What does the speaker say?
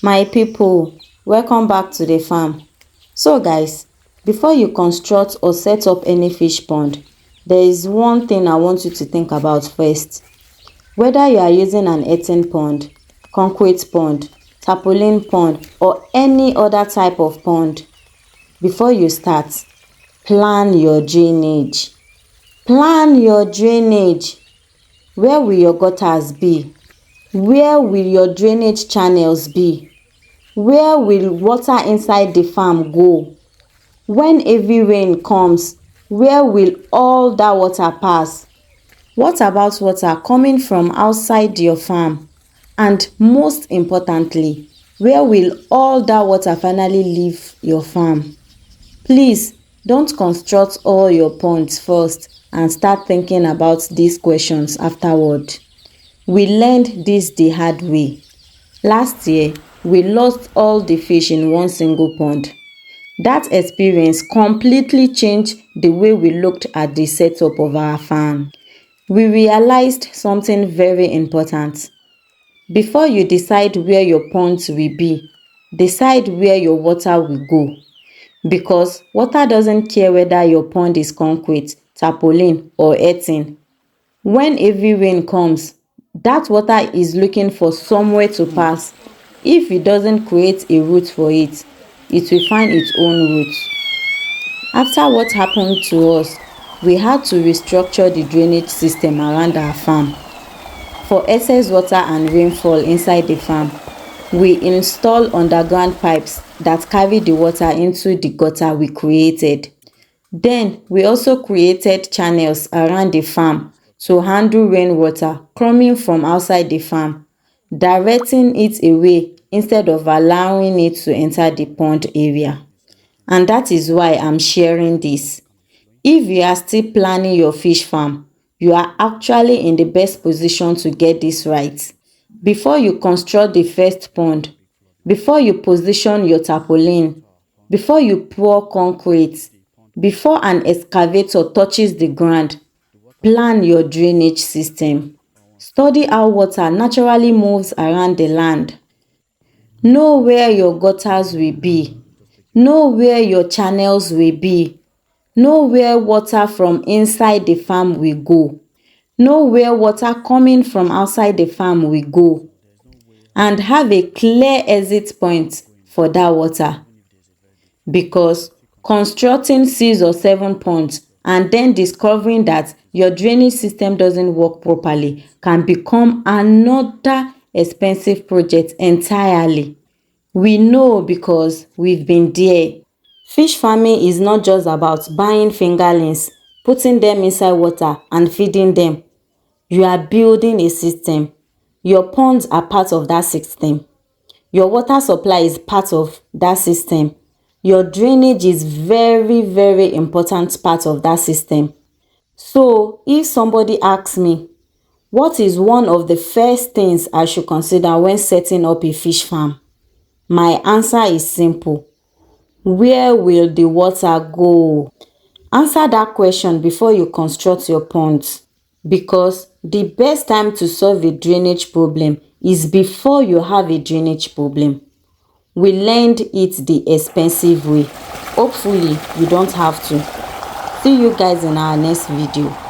My people, welcome back to the farm. So guys, before you construct or set up any fish pond, there is one thing I want you to think about first. Whether you are using an earthen pond, concrete pond, tarpaulin pond or any other type of pond, before you start, plan your drainage. Plan your drainage. Where will your gutters be? Where will your drainage channels be? Where will water inside the farm go? When heavy rain comes, where will all that water pass? What about water coming from outside your farm? And most importantly, where will all that water finally leave your farm? Please don't construct all your ponds first and start thinking about these questions afterward. We learned this the hard way. Last year, we lost all the fish in one single pond. That experience completely changed the way we looked at the setup of our farm. We realized something very important. Before you decide where your ponds will be, decide where your water will go. Because water doesn't care whether your pond is concrete, tarpaulin or earthen. When heavy rain comes, that water is looking for somewhere to pass. If it doesn't create a route for it, it will find its own route. After what happened to us, we had to restructure the drainage system around our farm. For excess water and rainfall inside the farm, we installed underground pipes that carry the water into the gutter we created. Then we also created channels around the farm to handle rainwater coming from outside the farm, directing it away instead of allowing it to enter the pond area. And that is why I'm sharing this. If you are still planning your fish farm, you are actually in the best position to get this right. Before you construct the first pond, before you position your tarpaulin, before you pour concrete, before an excavator touches the ground, plan your drainage system. Study how water naturally moves around the land. Know where your gutters will be. Know where your channels will be. Know where water from inside the farm will go. Know where water coming from outside the farm will go. And have a clear exit point for that water. Because constructing 6 or 7 ponds and then discovering that your drainage system doesn't work properly can become another expensive project entirely. We know because we've been there. Fish farming is not just about buying fingerlings, putting them inside water and feeding them. You are building a system. Your ponds are part of that system. Your water supply is part of that system. Your drainage is very important part of that system. So if somebody asks me, what is one of the first things I should consider when setting up a fish farm? My answer is simple. Where will the water go? Answer that question before you construct your ponds. Because the best time to solve a drainage problem is before you have a drainage problem. We learned it the expensive way. Hopefully, you don't have to. See you guys in our next video.